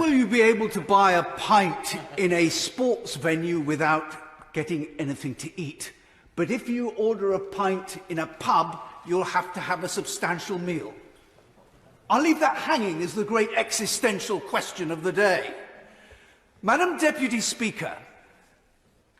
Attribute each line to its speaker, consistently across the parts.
Speaker 1: will you be able to buy a pint in a sports venue without getting anything to eat. But if you order a pint in a pub, you'll have to have a substantial meal. I'll leave that hanging as the great existential question of the day. Madam Deputy Speaker,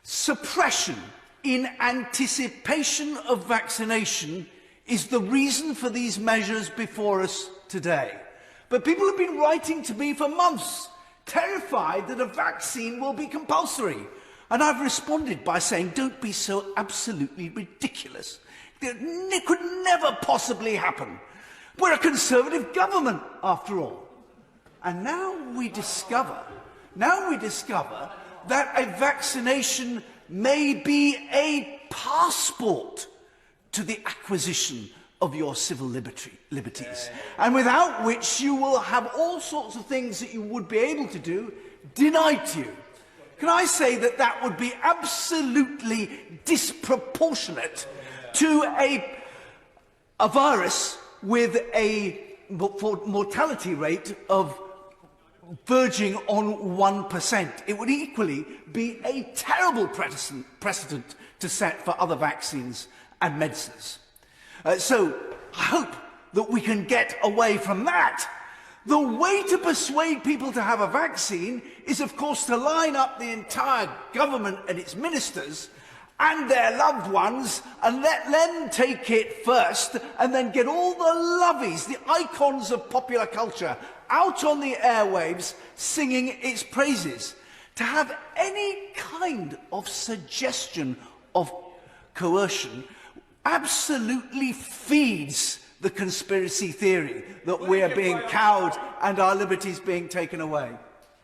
Speaker 1: suppression in anticipation of vaccination is the reason for these measures before us today. But people have been writing to me for months, terrified that a vaccine will be compulsory. And I've responded by saying, don't be so absolutely ridiculous. It could never possibly happen. We're a Conservative government, after all. And now we discover that a vaccination may be a passport to the acquisition of your civil liberties, and without which you will have all sorts of things that you would be able to do denied to you. Can I say that that would be absolutely disproportionate to a virus with a mortality rate of verging on 1%. It would equally be a terrible precedent to set for other vaccines and medicines. So I hope that we can get away from that. The way to persuade people to have a vaccine is, of course, to line up the entire government and its ministers and their loved ones and let them take it first, and then get all the lovies, the icons of popular culture, out on the airwaves singing its praises. To have any kind of suggestion of coercion absolutely feeds the conspiracy theory that we are being cowed and our liberties being taken away.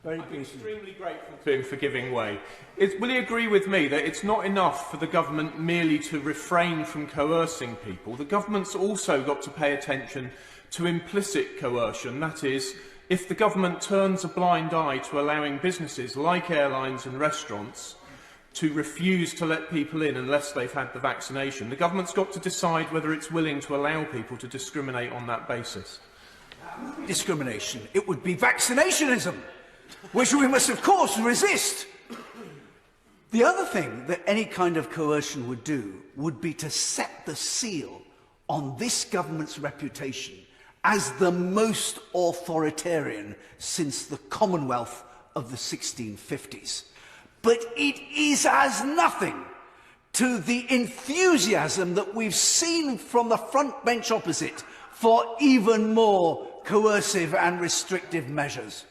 Speaker 2: I'm extremely grateful to him for giving way. Will he agree with me that it's not enough for the government merely to refrain from coercing people? The government's also got to pay attention to implicit coercion. That is, if the government turns a blind eye to allowing businesses like airlines and restaurants to refuse to let people in unless they've had the vaccination, the government's got to decide whether it's willing to allow people to discriminate on that basis.
Speaker 1: Discrimination. It would be vaccinationism, which we must, of course, resist. The other thing that any kind of coercion would do would be to set the seal on this government's reputation as the most authoritarian since the Commonwealth of the 1650s. But it is as nothing to the enthusiasm that we've seen from the front bench opposite for even more coercive and restrictive measures.